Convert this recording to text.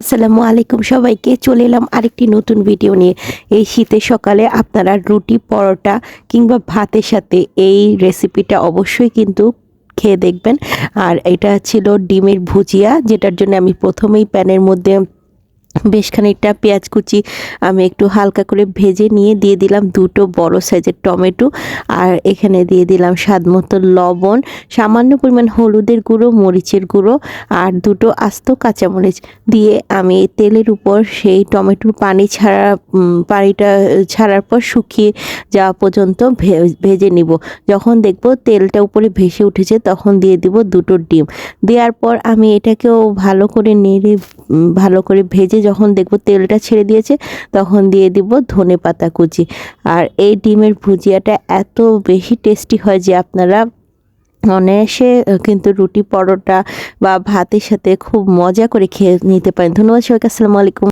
আসসালামু আলাইকুম সবাইকে, চলে এলাম আরেকটি নতুন ভিডিও নিয়ে। এই শীতের সকালে আপনারা রুটি, পরোটা কিংবা ভাতের সাথে এই রেসিপিটা অবশ্যই কিন্তু খেয়ে দেখবেন। আর এটা ছিল ডিমের ভুজিয়া, যেটার জন্য আমি প্রথমেই প্যানের মধ্যে বেশ খানিকটা পেঁয়াজ কুচি আমি একটু হালকা করে ভেজে নিয়ে দিয়ে দিলাম দুটো বড় সাইজের টমেটো। আর এখানে দিয়ে দিলাম স্বাদ মতো লবণ, সামান্য পরিমাণ হলুদের গুঁড়ো, মরিচের গুঁড়ো আর দুটো আস্ত কাঁচামরিচ দিয়ে আমি তেলের উপর সেই টমেটোর পানিটা ছাড়ার পর শুকিয়ে যাওয়া পর্যন্ত ভেজে নিব। যখন দেখব তেলটা উপরে ভেসে উঠেছে তখন দিয়ে দিব দুটো ডিম। দেওয়ার পর আমি এটাকেও ভালো করে ভেজে যখন দেখব তেলটা ছেড়ে দিয়েছে তখন দিয়ে দিব ধনেপাতা কুচি। আর এই ডিমের ভুজিয়াটা এত বেশি টেস্টি হয় যে আপনারা অনায়াসে কিন্তু রুটি, পরোটা বা ভাতের সাথে খুব মজা করে খেয়ে নিতে পারেন। ধন্যবাদ সবাইকে। আসসালামু আলাইকুম।